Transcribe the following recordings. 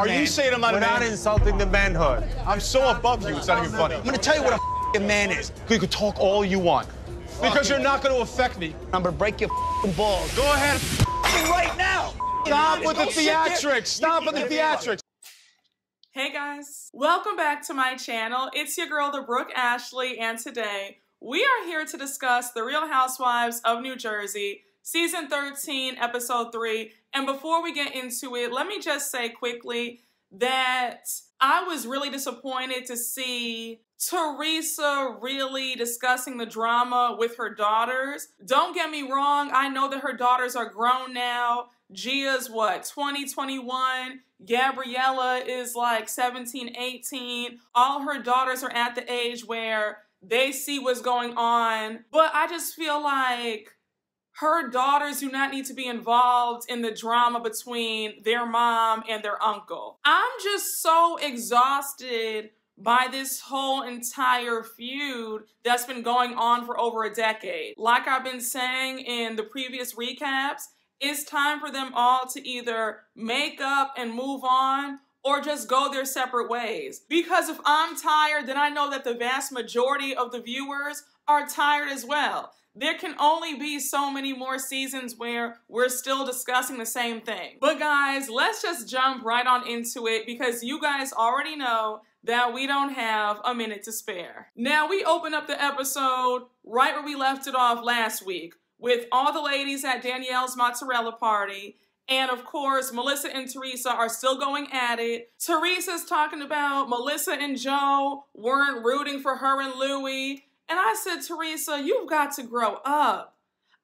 Are you saying I'm not a man? Without insulting the manhood. I'm so above you, it's not even funny. I'm gonna tell you what a man is. You can talk all you want. Because you're not gonna affect me. I'm gonna break your balls. Go ahead. Right now. Stop with the theatrics. Stop with the theatrics. Hey guys, welcome back to my channel. It's your girl, the Brooke Ashley, and today we are here to discuss The Real Housewives of New Jersey, Season 13, Episode 3. And before we get into it, let me just say quickly that I was really disappointed to see Teresa really discussing the drama with her daughters. Don't get me wrong, I know that her daughters are grown now. Gia's what, 20, 21? Gabriella is like 17, 18. All her daughters are at the age where they see what's going on. But I just feel like her daughters do not need to be involved in the drama between their mom and their uncle. I'm just so exhausted by this whole entire feud that's been going on for over a decade. Like I've been saying in the previous recaps, it's time for them all to either make up and move on or just go their separate ways. Because if I'm tired, then I know that the vast majority of the viewers are tired as well. There can only be so many more seasons where we're still discussing the same thing. But guys, let's just jump right on into it because you guys already know that we don't have a minute to spare. Now, we open up the episode right where we left it off last week, with all the ladies at Danielle's mozzarella party. And of course, Melissa and Teresa are still going at it. Teresa's talking about Melissa and Joe weren't rooting for her and Louie. And I said, Teresa, you've got to grow up.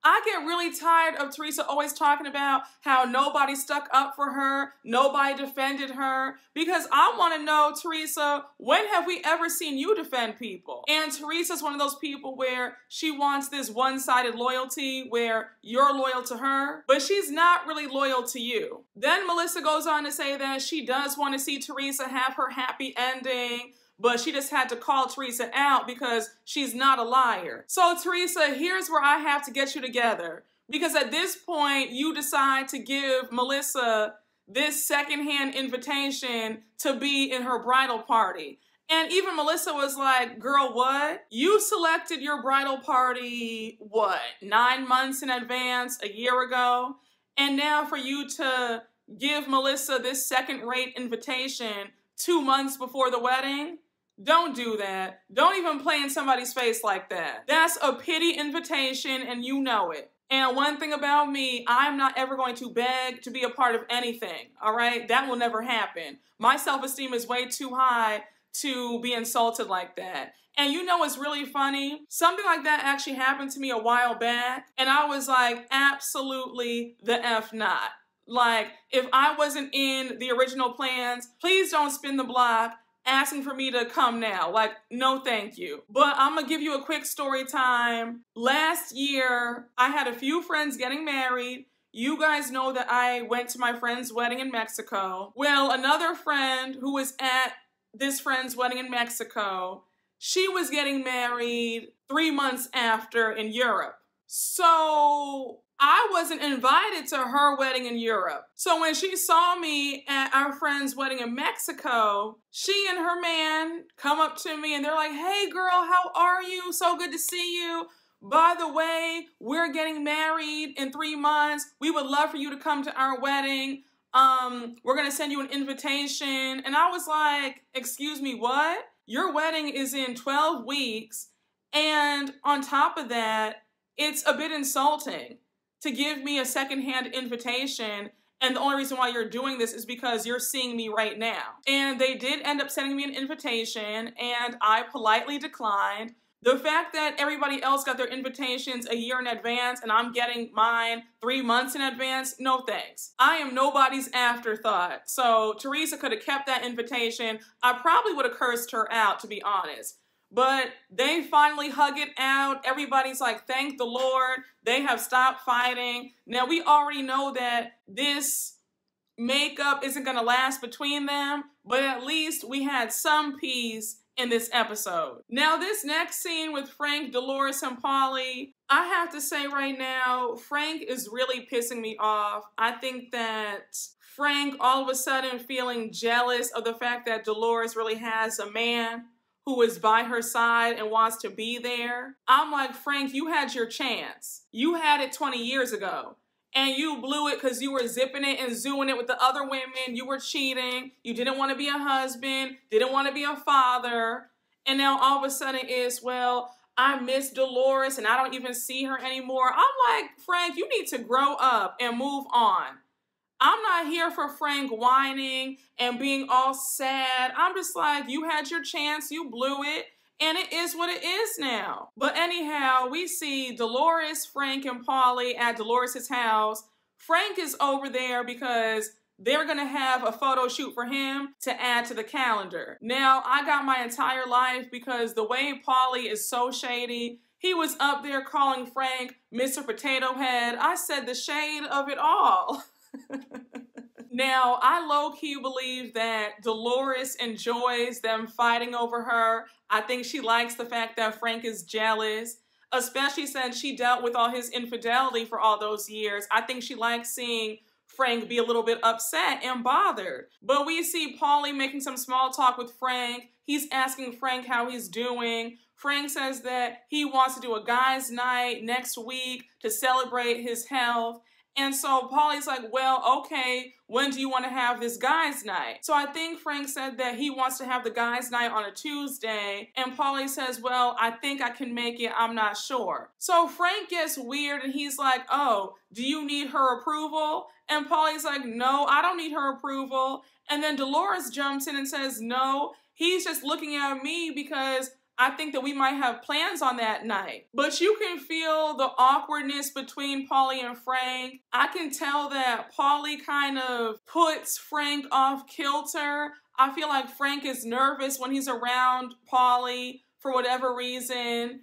I get really tired of Teresa always talking about how nobody stuck up for her, nobody defended her, because I want to know, Teresa, when have we ever seen you defend people? And Teresa's one of those people where she wants this one-sided loyalty where you're loyal to her, but she's not really loyal to you. Then Melissa goes on to say that she does want to see Teresa have her happy ending, but she just had to call Teresa out because she's not a liar. So Teresa, here's where I have to get you together. Because at this point, you decide to give Melissa this secondhand invitation to be in her bridal party. And even Melissa was like, girl, what? You selected your bridal party, what, 9 months in advance, a year ago? And now for you to give Melissa this second-rate invitation 2 months before the wedding? Don't do that. Don't even play in somebody's face like that. That's a pity invitation and you know it. And one thing about me, I'm not ever going to beg to be a part of anything, all right? That will never happen. My self-esteem is way too high to be insulted like that. And you know what's really funny? Something like that actually happened to me a while back, and I was like, absolutely the F not. Like, if I wasn't in the original plans, please don't spin the block asking for me to come now. Like, no thank you. But I'm gonna give you a quick story time. Last year, I had a few friends getting married. You guys know that I went to my friend's wedding in Mexico. Well, another friend who was at this friend's wedding in Mexico, she was getting married 3 months after in Europe. So I wasn't invited to her wedding in Europe. So when she saw me at our friend's wedding in Mexico, she and her man come up to me and they're like, hey girl, how are you? So good to see you. By the way, we're getting married in 3 months. We would love for you to come to our wedding. We're gonna send you an invitation. And I was like, excuse me, what? Your wedding is in 12 weeks. And on top of that, it's a bit insulting to give me a secondhand invitation, and the only reason why you're doing this is because you're seeing me right now. And they did end up sending me an invitation, and I politely declined. The fact that everybody else got their invitations a year in advance and I'm getting mine 3 months in advance, no thanks. I am nobody's afterthought. So Teresa could have kept that invitation. I probably would have cursed her out, to be honest. But they finally hug it out. Everybody's like, thank the Lord. They have stopped fighting. Now, we already know that this makeup isn't going to last between them, but at least we had some peace in this episode. Now, this next scene with Frank, Dolores, and Paulie, I have to say right now, Frank is really pissing me off. I think that Frank all of a sudden feeling jealous of the fact that Dolores really has a man who is by her side and wants to be there. I'm like, Frank, you had your chance. You had it 20 years ago. And you blew it because you were zipping it and zooing it with the other women. You were cheating. You didn't want to be a husband. Didn't want to be a father. And now all of a sudden it's, well, I miss Dolores and I don't even see her anymore. I'm like, Frank, you need to grow up and move on. I'm not here for Frank whining and being all sad. I'm just like, you had your chance, you blew it, and it is what it is now. But anyhow, we see Dolores, Frank, and Paulie at Dolores' house. Frank is over there because they're gonna have a photo shoot for him to add to the calendar. Now, I got my entire life because the way Paulie is so shady. He was up there calling Frank Mr. Potato Head. I said the shade of it all. Now, I low-key believe that Dolores enjoys them fighting over her. I think she likes the fact that Frank is jealous, especially since she dealt with all his infidelity for all those years. I think she likes seeing Frank be a little bit upset and bothered. But we see Paulie making some small talk with Frank. He's asking Frank how he's doing. Frank says that he wants to do a guys' night next week to celebrate his health. And so Paulie's like, well, okay, when do you want to have this guys' night? So I think Frank said that he wants to have the guys' night on a Tuesday. And Paulie says, well, I think I can make it, I'm not sure. So Frank gets weird and he's like, oh, do you need her approval? And Paulie's like, no, I don't need her approval. And then Dolores jumps in and says, no, he's just looking at me because I think that we might have plans on that night. But you can feel the awkwardness between Paulie and Frank. I can tell that Paulie kind of puts Frank off kilter. I feel like Frank is nervous when he's around Paulie for whatever reason.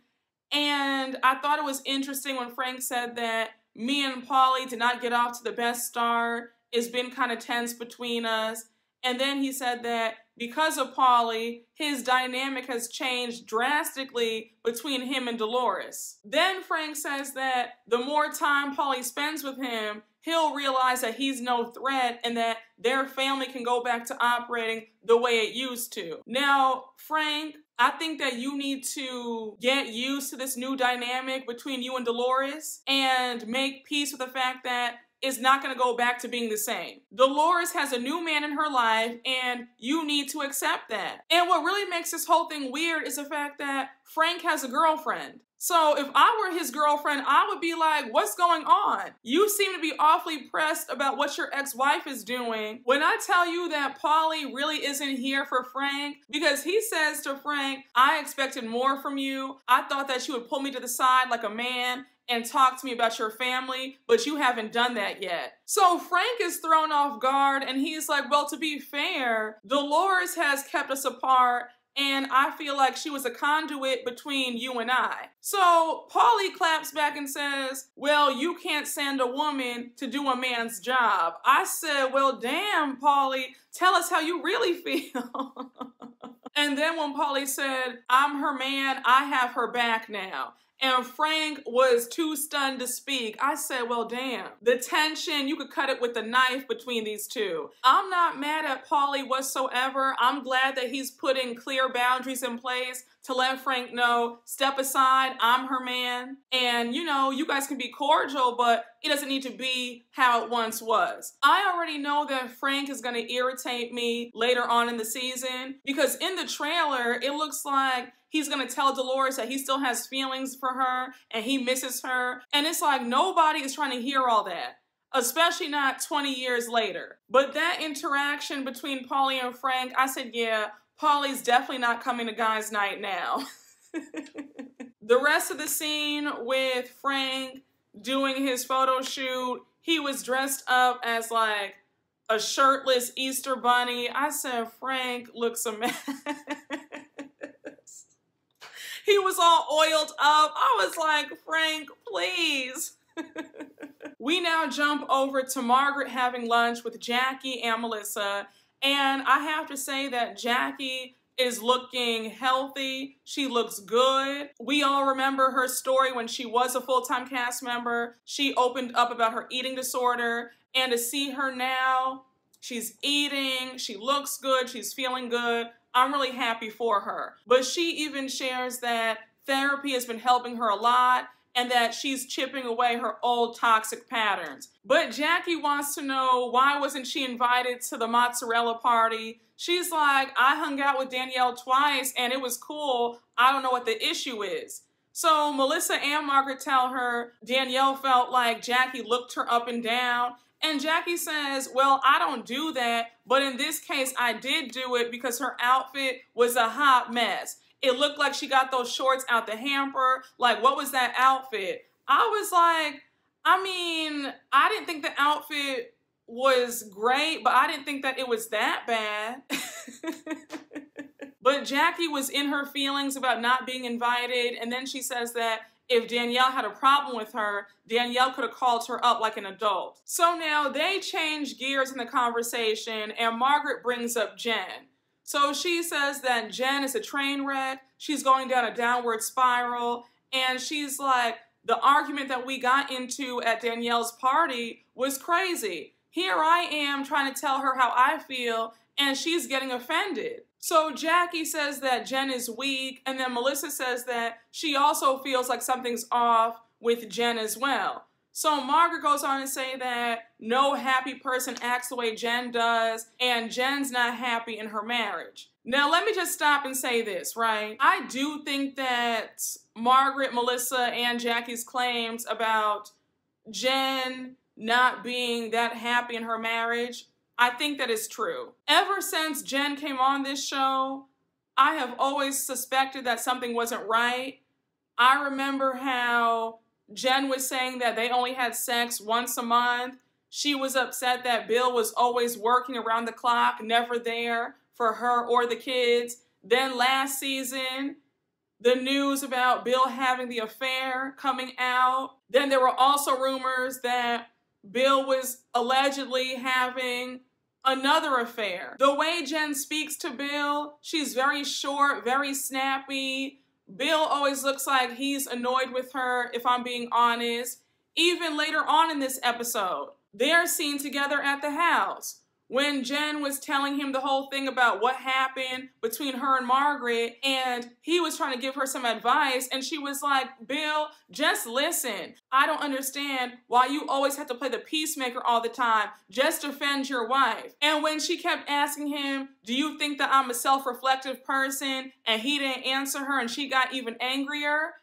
And I thought it was interesting when Frank said that me and Paulie did not get off to the best start. It's been kind of tense between us. And then he said that because of Paulie, his dynamic has changed drastically between him and Dolores. Then Frank says that the more time Paulie spends with him, he'll realize that he's no threat and that their family can go back to operating the way it used to. Now, Frank, I think that you need to get used to this new dynamic between you and Dolores and make peace with the fact that is not going to go back to being the same. Dolores has a new man in her life and you need to accept that. And what really makes this whole thing weird is the fact that Frank has a girlfriend. So if I were his girlfriend, I would be like, what's going on? You seem to be awfully pressed about what your ex-wife is doing. When I tell you that Paulie really isn't here for Frank, because he says to Frank, I expected more from you. I thought that you would pull me to the side like a man and talk to me about your family, but you haven't done that yet. So Frank is thrown off guard and he's like, well, to be fair, Dolores has kept us apart and I feel like she was a conduit between you and I. So Paulie claps back and says, well, you can't send a woman to do a man's job. I said, well, damn, Paulie, tell us how you really feel. And then when Paulie said, I'm her man, I have her back now. And Frank was too stunned to speak. I said, well, damn. The tension, you could cut it with a knife between these two. I'm not mad at Paulie whatsoever. I'm glad that he's putting clear boundaries in place to let Frank know, step aside, I'm her man. And, you know, you guys can be cordial, but it doesn't need to be how it once was. I already know that Frank is gonna irritate me later on in the season because in the trailer, it looks like he's gonna tell Dolores that he still has feelings for her and he misses her. And it's like nobody is trying to hear all that, especially not 20 years later. But that interaction between Paulie and Frank, I said, yeah, Paulie's definitely not coming to guys' night now. The rest of the scene with Frank doing his photo shoot, he was dressed up as like a shirtless Easter bunny. I said, Frank looks a mess. He was all oiled up. I was like, Frank, please. We now jump over to Margaret having lunch with Jackie and Melissa. And I have to say that Jackie is looking healthy. She looks good. We all remember her story when she was a full-time cast member. She opened up about her eating disorder. And to see her now She's eating, she looks good, she's feeling good. I'm really happy for her. But she even shares that therapy has been helping her a lot and that she's chipping away her old toxic patterns. But Jackie wants to know, why wasn't she invited to the mozzarella party? She's like, I hung out with Danielle twice and it was cool. I don't know what the issue is. So Melissa and Margaret tell her Danielle felt like Jackie looked her up and down. And Jackie says, well, I don't do that, but in this case, I did do it because her outfit was a hot mess. It looked like she got those shorts out the hamper. Like, what was that outfit? I was like, I mean, I didn't think the outfit was great, but I didn't think that it was that bad. But Jackie was in her feelings about not being invited, and then she says that if Danielle had a problem with her, Danielle could have called her up like an adult. So now they change gears in the conversation, and Margaret brings up Jen. So she says that Jen is a train wreck, she's going down a downward spiral, and she's like, the argument that we got into at Danielle's party was crazy. Here I am trying to tell her how I feel, and she's getting offended. So Jackie says that Jen is weak, and then Melissa says that she also feels like something's off with Jen as well. So Margaret goes on to say that no happy person acts the way Jen does, and Jen's not happy in her marriage. Now let me just stop and say this, right? I do think that Margaret, Melissa, and Jackie's claims about Jen not being that happy in her marriage, I think that is true. Ever since Jen came on this show, I have always suspected that something wasn't right. I remember how Jen was saying that they only had sex once a month. She was upset that Bill was always working around the clock, never there for her or the kids. Then last season, the news about Bill having the affair coming out. Then there were also rumors that Bill was allegedly having another affair. The way Jen speaks to Bill, she's very short, very snappy. Bill always looks like he's annoyed with her, if I'm being honest. Even later on in this episode, they're seen together at the house. When Jen was telling him the whole thing about what happened between her and Margaret, and he was trying to give her some advice, and she was like, Bill, just listen. I don't understand why you always have to play the peacemaker all the time. Just defend your wife. And when she kept asking him, do you think that I'm a self-reflective person? And he didn't answer her, and she got even angrier.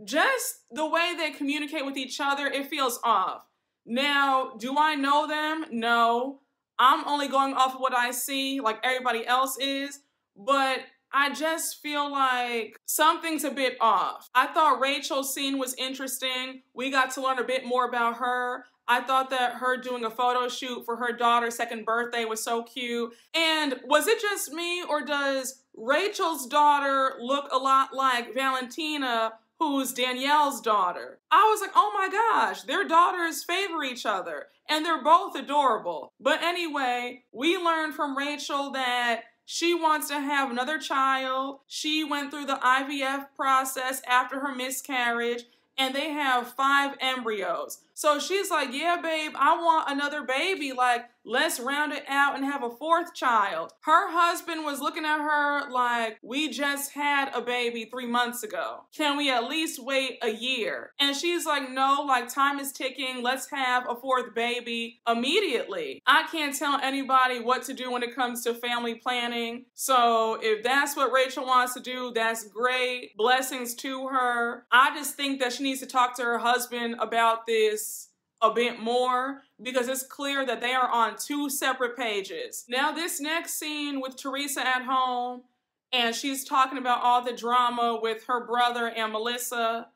Just the way they communicate with each other, it feels off. Now, do I know them? No. I'm only going off of what I see, like everybody else is, but I just feel like something's a bit off. I thought Rachel's scene was interesting. We got to learn a bit more about her. I thought that her doing a photo shoot for her daughter's 2nd birthday was so cute. And was it just me, or does Rachel's daughter look a lot like Valentina, who's Danielle's daughter? I was like, oh my gosh, their daughters favor each other, and they're both adorable. But anyway, we learned from Rachel that she wants to have another child. She went through the IVF process after her miscarriage, and they have 5 embryos. So she's like, yeah, babe, I want another baby. Like, let's round it out and have a 4th child. Her husband was looking at her like, we just had a baby 3 months ago. Can we at least wait a year? And she's like, no, like, time is ticking. Let's have a 4th baby immediately. I can't tell anybody what to do when it comes to family planning. So if that's what Rachel wants to do, that's great. Blessings to her. I just think that she needs to talk to her husband about this a bit more, because it's clear that they are on 2 separate pages. Now this next scene with Teresa at home, and she's talking about all the drama with her brother and Melissa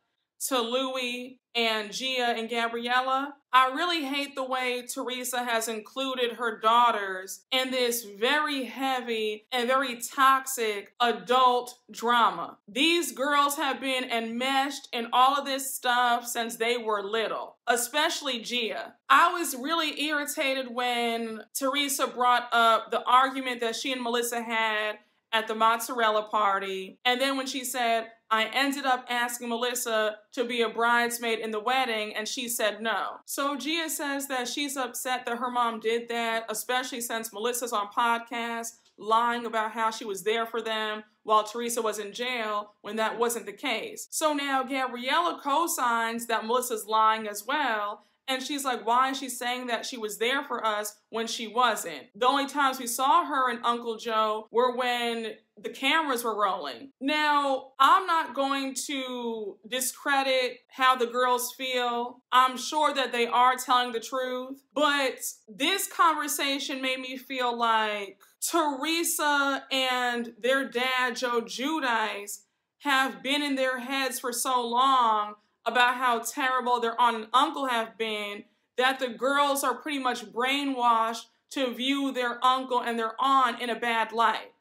to Louie and Gia and Gabriella. I really hate the way Teresa has included her daughters in this very heavy and very toxic adult drama. These girls have been enmeshed in all of this stuff since they were little, especially Gia. I was really irritated when Teresa brought up the argument that she and Melissa had at the mozzarella party. And then when she said, I ended up asking Melissa to be a bridesmaid in the wedding, and she said no. So Gia says that she's upset that her mom did that, especially since Melissa's on podcasts lying about how she was there for them while Teresa was in jail when that wasn't the case. So now Gabriella co-signs that Melissa's lying as well. And she's like, why is she saying that she was there for us when she wasn't? The only times we saw her and Uncle Joe were when the cameras were rolling. Now, I'm not going to discredit how the girls feel. I'm sure that they are telling the truth. But this conversation made me feel like Teresa and their dad, Joe Giudice, have been in their heads for so long about how terrible their aunt and uncle have been, that the girls are pretty much brainwashed to view their uncle and their aunt in a bad light.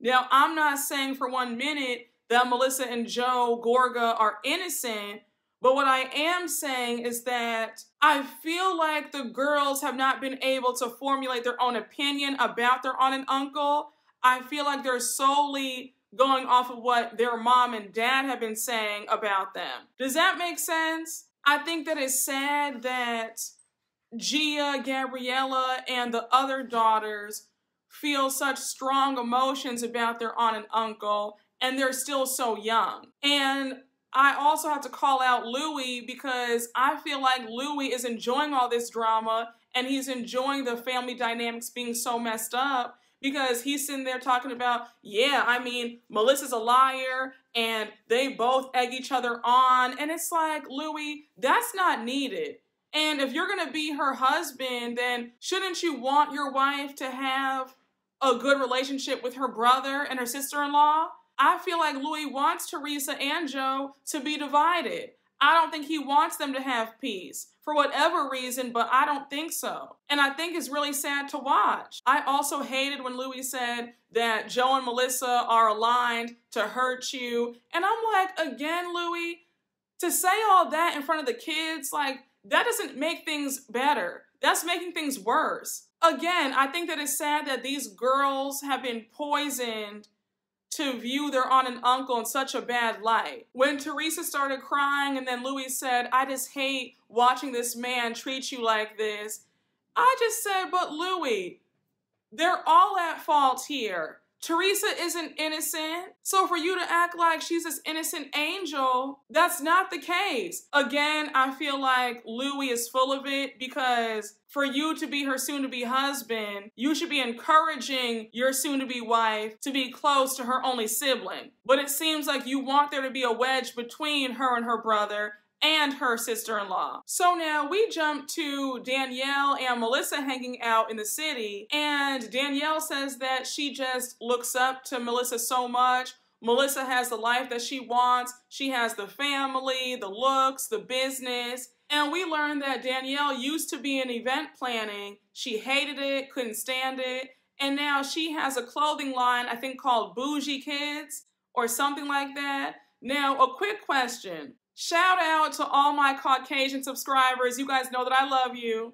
Now, I'm not saying for 1 minute that Melissa and Joe Gorga are innocent, but what I am saying is that I feel like the girls have not been able to formulate their own opinion about their aunt and uncle. I feel like they're solely going off of what their mom and dad have been saying about them. Does that make sense? I think that it's sad that Gia, Gabriella, and the other daughters feel such strong emotions about their aunt and uncle, and they're still so young. And I also have to call out Louie because I feel like Louie is enjoying all this drama, and he's enjoying the family dynamics being so messed up, because he's sitting there talking about, yeah, I mean, Melissa's a liar and they both egg each other on. And it's like, Louie, that's not needed. And if you're going to be her husband, then shouldn't you want your wife to have a good relationship with her brother and her sister-in-law? I feel like Louie wants Teresa and Joe to be divided. I don't think he wants them to have peace for whatever reason, but I don't think so. And I think it's really sad to watch. I also hated when Louie said that Joe and Melissa are aligned to hurt you. And I'm like, again, Louie, to say all that in front of the kids, like, that doesn't make things better. That's making things worse. Again, I think that it's sad that these girls have been poisoned to view their aunt and uncle in such a bad light. When Teresa started crying and then Louie said, I just hate watching this man treat you like this, I just said, but Louie, they're all at fault here. Teresa isn't innocent, so for you to act like she's this innocent angel, that's not the case. Again, I feel like Louie is full of it because for you to be her soon-to-be husband, you should be encouraging your soon-to-be wife to be close to her only sibling. But it seems like you want there to be a wedge between her and her brother and her sister-in-law. So now we jump to Danielle and Melissa hanging out in the city, and Danielle says that she just looks up to Melissa so much. Melissa has the life that she wants. She has the family, the looks, the business. And we learned that Danielle used to be in event planning. She hated it, couldn't stand it. And now she has a clothing line, I think called Bougie Kids or something like that. Now, a quick question. Shout out to all my Caucasian subscribers. You guys know that I love you.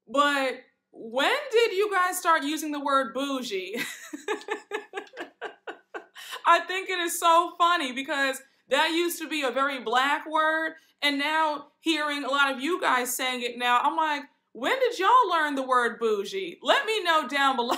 But when did you guys start using the word bougie? I think it is so funny because that used to be a very black word. And now hearing a lot of you guys saying it now, I'm like, when did y'all learn the word bougie? Let me know down below.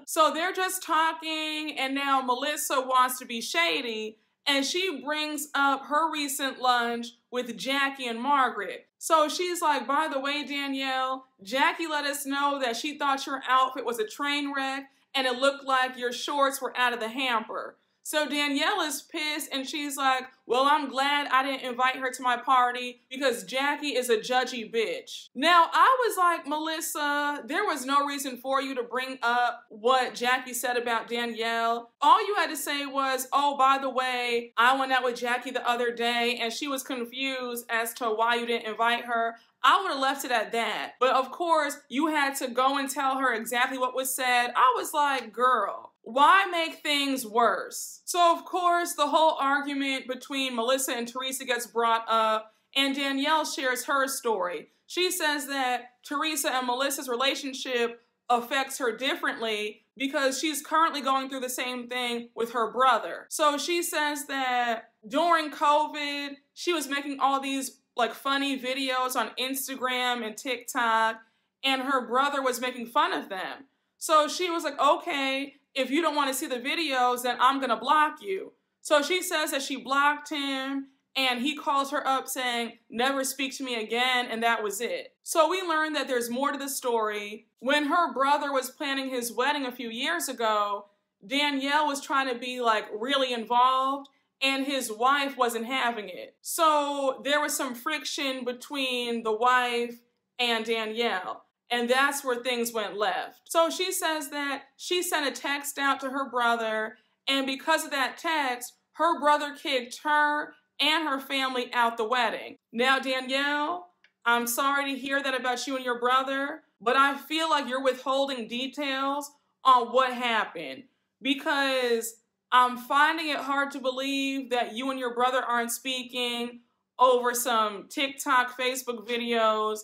So they're just talking, and now Melissa wants to be shady, and she brings up her recent lunch with Jackie and Margaret. So she's like, by the way, Danielle, Jackie let us know that she thought your outfit was a train wreck and it looked like your shorts were out of the hamper. So Danielle is pissed and she's like, well, I'm glad I didn't invite her to my party because Jackie is a judgy bitch. Now, I was like, Melissa, there was no reason for you to bring up what Jackie said about Danielle. All you had to say was, oh, by the way, I went out with Jackie the other day and she was confused as to why you didn't invite her. I would have left it at that. But of course, you had to go and tell her exactly what was said. I was like, girl, why make things worse? So of course, the whole argument between Melissa and Teresa gets brought up, and Danielle shares her story. She says that Teresa and Melissa's relationship affects her differently because she's currently going through the same thing with her brother. So she says that during COVID, she was making all these like funny videos on Instagram and TikTok, and her brother was making fun of them. So she was like, okay, if you don't want to see the videos, then I'm gonna block you. So she says that she blocked him, and he calls her up saying, never speak to me again, and that was it. So we learned that there's more to the story. When her brother was planning his wedding a few years ago, Danielle was trying to be like really involved, and his wife wasn't having it. So there was some friction between the wife and Danielle, and that's where things went left. So she says that she sent a text out to her brother, and because of that text, her brother kicked her and her family out the wedding. Now, Danielle, I'm sorry to hear that about you and your brother, but I feel like you're withholding details on what happened because I'm finding it hard to believe that you and your brother aren't speaking over some TikTok, Facebook videos,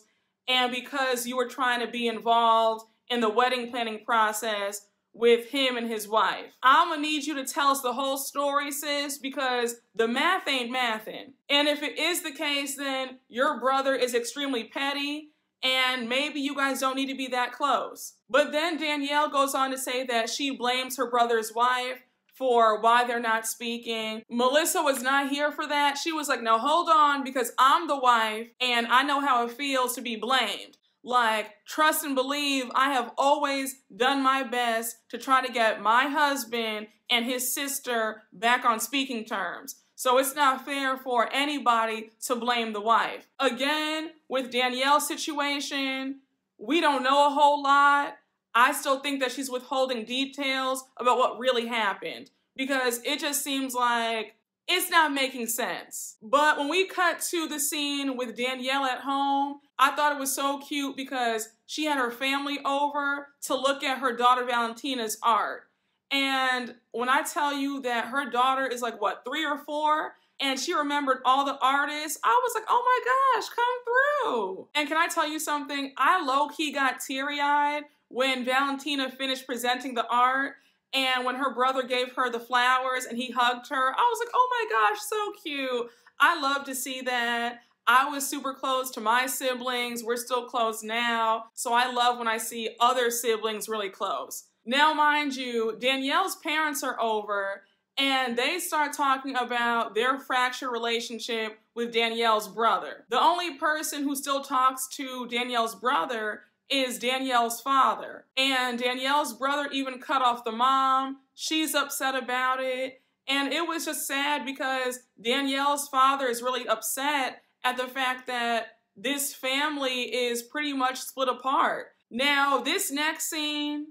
and because you were trying to be involved in the wedding planning process with him and his wife. I'm gonna need you to tell us the whole story, sis, because the math ain't mathin'. And if it is the case, then your brother is extremely petty, and maybe you guys don't need to be that close. But then Danielle goes on to say that she blames her brother's wife for why they're not speaking. Melissa was not here for that. She was like, no, hold on, because I'm the wife, and I know how it feels to be blamed. Like, trust and believe, I have always done my best to try to get my husband and his sister back on speaking terms. So it's not fair for anybody to blame the wife. Again, with Danielle's situation, we don't know a whole lot. I still think that she's withholding details about what really happened because it just seems like it's not making sense. But when we cut to the scene with Danielle at home, I thought it was so cute because she had her family over to look at her daughter Valentina's art. And when I tell you that her daughter is like, what, 3 or 4? And she remembered all the artists, I was like, oh my gosh, come through. And can I tell you something? I low-key got teary-eyed when Valentina finished presenting the art. And when her brother gave her the flowers and he hugged her, I was like, oh my gosh, so cute. I love to see that. I was super close to my siblings. We're still close now. So I love when I see other siblings really close. Now, mind you, Danielle's parents are over and they start talking about their fractured relationship with Danielle's brother. The only person who still talks to Danielle's brother is Danielle's father. And Danielle's brother even cut off the mom. She's upset about it. And it was just sad because Danielle's father is really upset at the fact that this family is pretty much split apart. Now, this next scene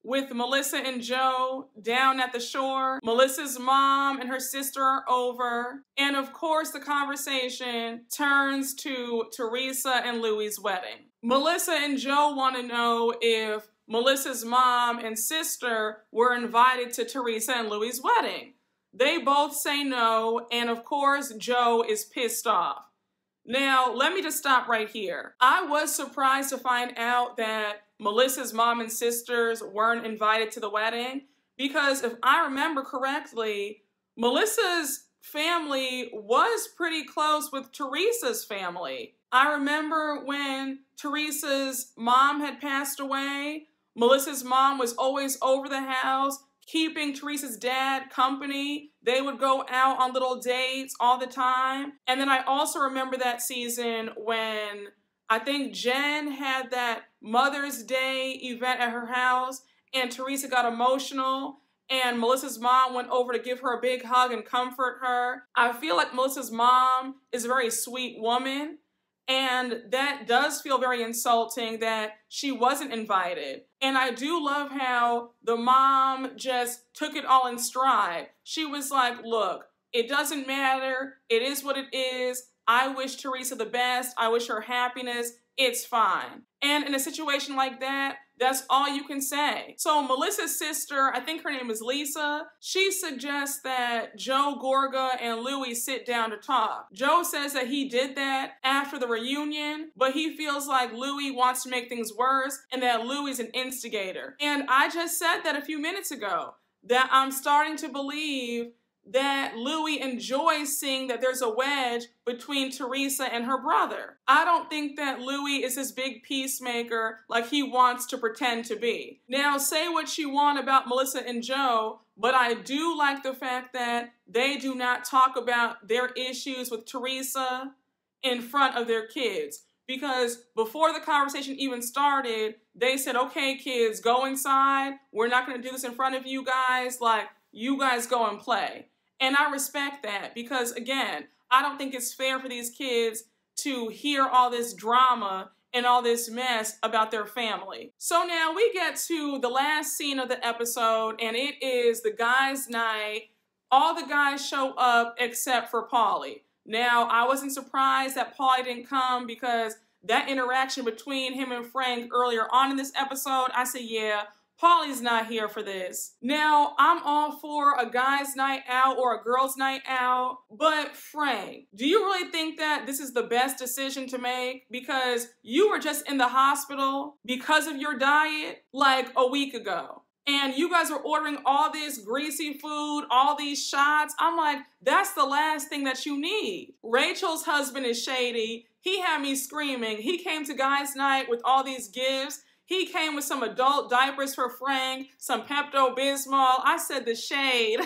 with Melissa and Joe down at the shore, Melissa's mom and her sister are over. And of course, the conversation turns to Teresa and Louie's wedding. Melissa and Joe want to know if Melissa's mom and sister were invited to Teresa and Louie's wedding. They both say no, and of course, Joe is pissed off. Now, let me just stop right here. I was surprised to find out that Melissa's mom and sisters weren't invited to the wedding because if I remember correctly, Melissa's family was pretty close with Teresa's family. I remember when Teresa's mom had passed away, Melissa's mom was always over the house, keeping Teresa's dad company. They would go out on little dates all the time. And then I also remember that season when I think Jen had that Mother's Day event at her house and Teresa got emotional and Melissa's mom went over to give her a big hug and comfort her. I feel like Melissa's mom is a very sweet woman, and that does feel very insulting that she wasn't invited. And I do love how the mom just took it all in stride. She was like, look, it doesn't matter. It is what it is. I wish Teresa the best. I wish her happiness. It's fine. And in a situation like that, that's all you can say. So Melissa's sister, I think her name is Lisa, she suggests that Joe Gorga and Louie sit down to talk. Joe says that he did that after the reunion, but he feels like Louie wants to make things worse and that Louie's an instigator. And I just said that a few minutes ago, that I'm starting to believe that Louie enjoys seeing that there's a wedge between Teresa and her brother. I don't think that Louie is this big peacemaker like he wants to pretend to be. Now, say what you want about Melissa and Joe, but I do like the fact that they do not talk about their issues with Teresa in front of their kids. Because before the conversation even started, they said, okay, kids, go inside. We're not going to do this in front of you guys. Like, you guys go and play. And I respect that because, again, I don't think it's fair for these kids to hear all this drama and all this mess about their family. So now we get to the last scene of the episode, and it is the guys' night. All the guys show up except for Paulie. Now, I wasn't surprised that Paulie didn't come because that interaction between him and Frank earlier on in this episode, I said, yeah, Paulie's not here for this. Now, I'm all for a guy's night out or a girl's night out, but Frank, do you really think that this is the best decision to make? Because you were just in the hospital because of your diet like a week ago. And you guys were ordering all this greasy food, all these shots. I'm like, that's the last thing that you need. Rachel's husband is shady. He had me screaming. He came to guys' night with all these gifts. He came with some adult diapers for Frank, some Pepto-Bismol. I said the shade.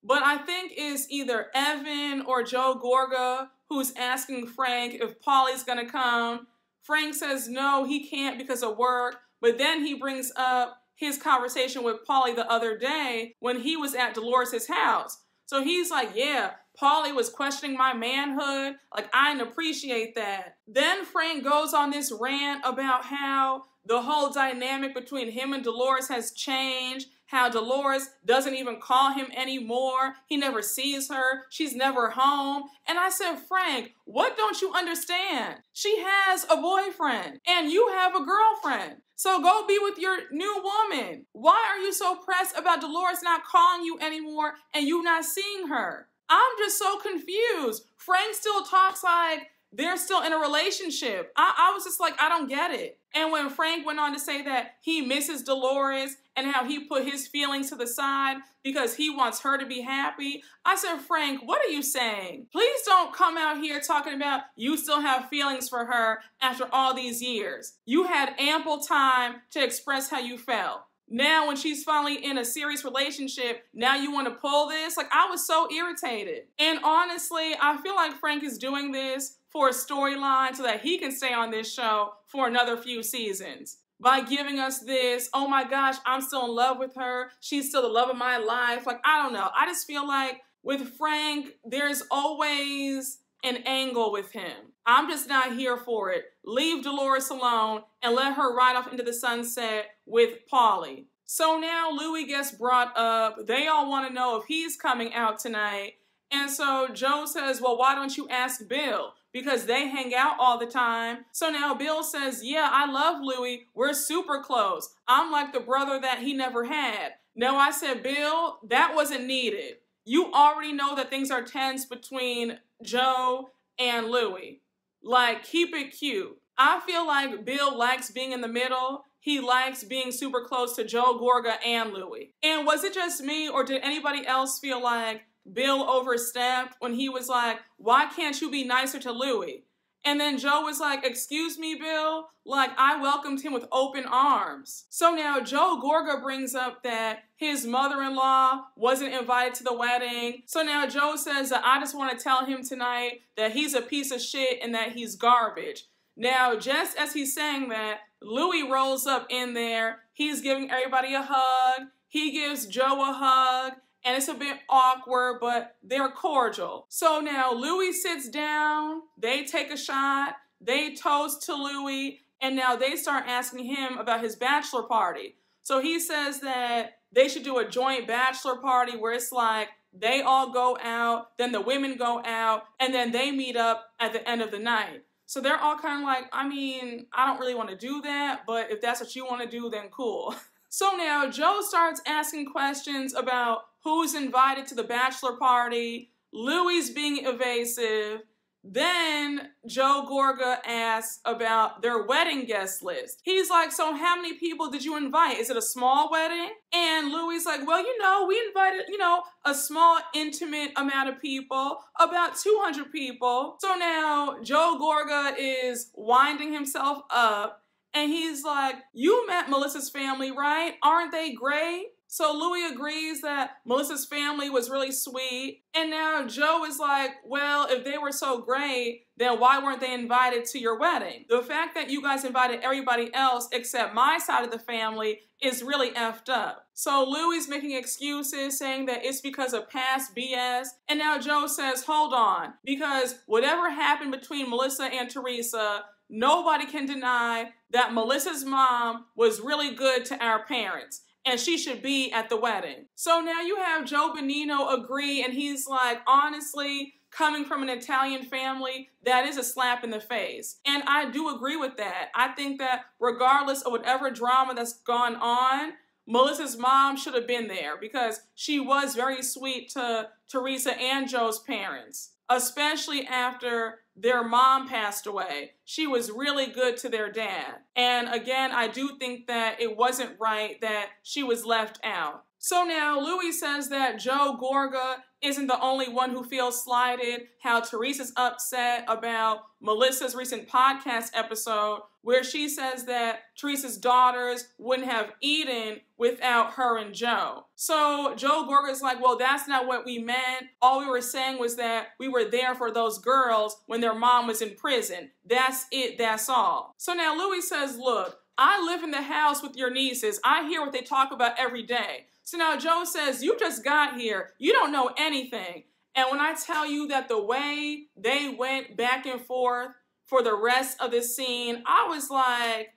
But I think it's either Evan or Joe Gorga who's asking Frank if Paulie's gonna come. Frank says no, he can't because of work. But then he brings up his conversation with Paulie the other day when he was at Dolores' house. So he's like, yeah, Paulie was questioning my manhood. Like, I didn't appreciate that. Then Frank goes on this rant about how the whole dynamic between him and Dolores has changed, how Dolores doesn't even call him anymore. He never sees her. She's never home. And I said, Frank, what don't you understand? She has a boyfriend and you have a girlfriend. So go be with your new woman. Why are you so pressed about Dolores not calling you anymore and you not seeing her? I'm just so confused. Frank still talks like they're still in a relationship. I was just like, I don't get it. And when Frank went on to say that he misses Dolores and how he put his feelings to the side because he wants her to be happy, I said, Frank, what are you saying? Please don't come out here talking about you still have feelings for her after all these years. You had ample time to express how you felt. Now when she's finally in a serious relationship, now you want to pull this? Like, I was so irritated. And honestly, I feel like Frank is doing this for a storyline so that he can stay on this show for another few seasons. By giving us this, oh my gosh, I'm still in love with her. She's still the love of my life. Like, I don't know. I just feel like with Frank, there's always an angle with him. I'm just not here for it. Leave Dolores alone and let her ride off into the sunset with Paulie. So now Louie gets brought up. They all want to know if he's coming out tonight. And so Joe says, well, why don't you ask Bill? Because they hang out all the time. So now Bill says, yeah, I love Louie. We're super close. I'm like the brother that he never had. No, I said, Bill, that wasn't needed. You already know that things are tense between Joe and Louie. Like, keep it cute. I feel like Bill likes being in the middle. He likes being super close to Joe Gorga and Louie. And was it just me, or did anybody else feel like Bill overstepped when he was like, why can't you be nicer to Louie? And then Joe was like, excuse me, Bill? Like, I welcomed him with open arms. So now Joe Gorga brings up that his mother-in-law wasn't invited to the wedding. So now Joe says that I just want to tell him tonight that he's a piece of shit and that he's garbage. Now, just as he's saying that, Louie rolls up in there. He's giving everybody a hug. He gives Joe a hug. And it's a bit awkward, but they're cordial. So now Louie sits down, they take a shot, they toast to Louie, and now they start asking him about his bachelor party. So he says that they should do a joint bachelor party where it's like they all go out, then the women go out, and then they meet up at the end of the night. So they're all kind of like, I mean, I don't really want to do that, but if that's what you want to do, then cool. So now Joe starts asking questions about who's invited to the bachelor party. Louie's being evasive. Then Joe Gorga asks about their wedding guest list. He's like, so how many people did you invite? Is it a small wedding? And Louie's like, well, you know, we invited, you know, a small intimate amount of people, about 200 people. So now Joe Gorga is winding himself up and he's like, you met Melissa's family, right? Aren't they great? So Louie agrees that Melissa's family was really sweet. And now Joe is like, well, if they were so great, then why weren't they invited to your wedding? The fact that you guys invited everybody else except my side of the family is really effed up. So Louie's making excuses, saying that it's because of past BS. And now Joe says, hold on, because whatever happened between Melissa and Teresa, nobody can deny that Melissa's mom was really good to our parents. And she should be at the wedding. So now you have Joe Bonino agree, and he's like, honestly, coming from an Italian family, that is a slap in the face. And I do agree with that. I think that regardless of whatever drama that's gone on, Melissa's mom should have been there because she was very sweet to Teresa and Joe's parents, especially after their mom passed away. She was really good to their dad. And again, I do think that it wasn't right that she was left out. So now Louie says that Joe Gorga isn't the only one who feels slighted, how Teresa's upset about Melissa's recent podcast episode where she says that Teresa's daughters wouldn't have eaten without her and Joe. So Joe Gorga's like, well, that's not what we meant. All we were saying was that we were there for those girls when their mom was in prison. That's it, that's all. So now Louie says, look, I live in the house with your nieces. I hear what they talk about every day. So now Joe says, you just got here. You don't know anything. And when I tell you that the way they went back and forth for the rest of this scene, I was like,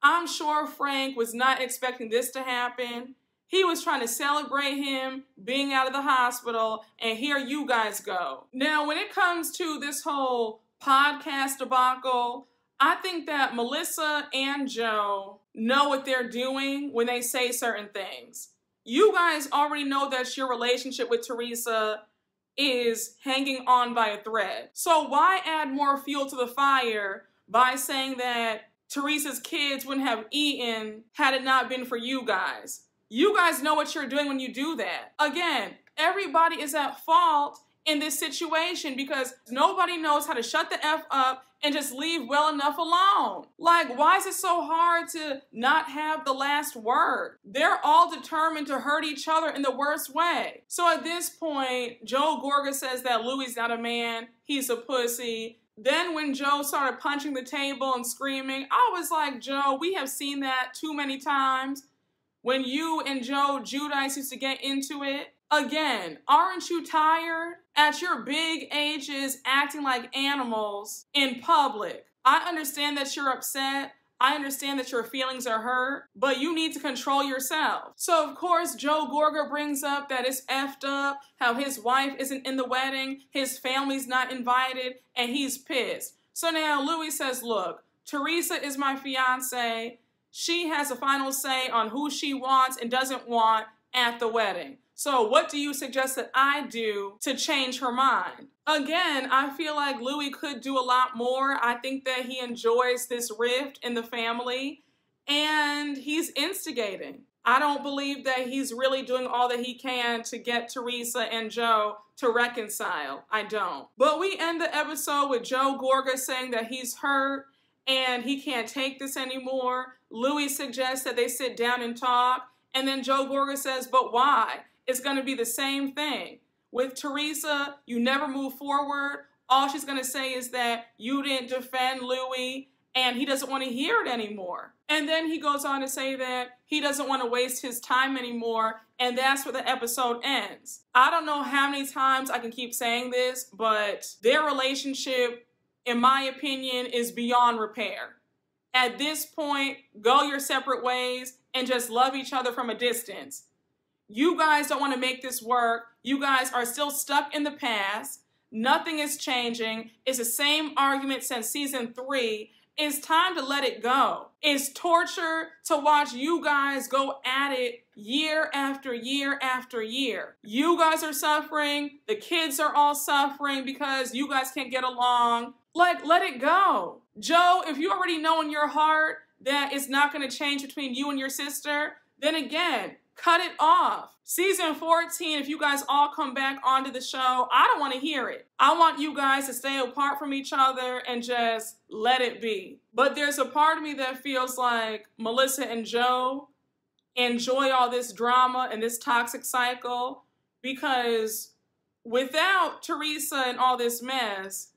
I'm sure Frank was not expecting this to happen. He was trying to celebrate him being out of the hospital, and here you guys go. Now, when it comes to this whole podcast debacle, I think that Melissa and Joe know what they're doing when they say certain things. You guys already know that your relationship with Teresa is hanging on by a thread. So why add more fuel to the fire by saying that Teresa's kids wouldn't have eaten had it not been for you guys? You guys know what you're doing when you do that. Again, everybody is at fault in this situation because nobody knows how to shut the F up and just leave well enough alone. Like, why is it so hard to not have the last word? They're all determined to hurt each other in the worst way. So at this point, Joe Gorga says that Louie's not a man, he's a pussy. Then when Joe started punching the table and screaming, I was like, Joe, we have seen that too many times. When you and Joe Giudice used to get into it. Again, aren't you tired at your big ages acting like animals in public? I understand that you're upset. I understand that your feelings are hurt, but you need to control yourself. So of course, Joe Gorga brings up that it's effed up, how his wife isn't in the wedding, his family's not invited, and he's pissed. So now Louie says, look, Teresa is my fiance. She has a final say on who she wants and doesn't want at the wedding. So what do you suggest that I do to change her mind? Again, I feel like Louie could do a lot more. I think that he enjoys this rift in the family and he's instigating. I don't believe that he's really doing all that he can to get Teresa and Joe to reconcile. I don't. But we end the episode with Joe Gorga saying that he's hurt and he can't take this anymore. Louie suggests that they sit down and talk. And then Joe Gorga says, but why? It's going to be the same thing. With Teresa, you never move forward. All she's going to say is that you didn't defend Louie, and he doesn't want to hear it anymore. And then he goes on to say that he doesn't want to waste his time anymore, and that's where the episode ends. I don't know how many times I can keep saying this, but their relationship, in my opinion, is beyond repair. At this point, go your separate ways and just love each other from a distance. You guys don't want to make this work. You guys are still stuck in the past. Nothing is changing. It's the same argument since season 3. It's time to let it go. It's torture to watch you guys go at it year after year after year. You guys are suffering. The kids are all suffering because you guys can't get along. Like, let it go. Joe, if you already know in your heart that it's not going to change between you and your sister, then again, cut it off. Season 14, if you guys all come back onto the show, I don't want to hear it. I want you guys to stay apart from each other and just let it be. But there's a part of me that feels like Melissa and Joe enjoy all this drama and this toxic cycle, because without Teresa and all this mess,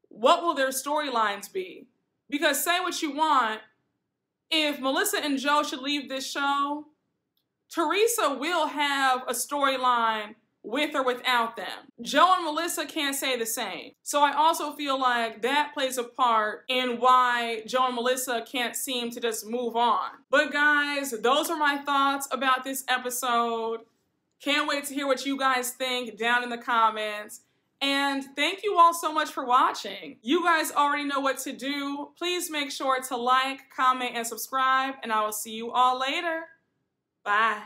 what will their storylines be? Because say what you want, if Melissa and Joe should leave this show, Teresa will have a storyline with or without them. Joe and Melissa can't say the same. So I also feel like that plays a part in why Joe and Melissa can't seem to just move on. But guys, those are my thoughts about this episode. Can't wait to hear what you guys think down in the comments. And thank you all so much for watching. You guys already know what to do. Please make sure to like, comment, and subscribe, and I will see you all later. Bye.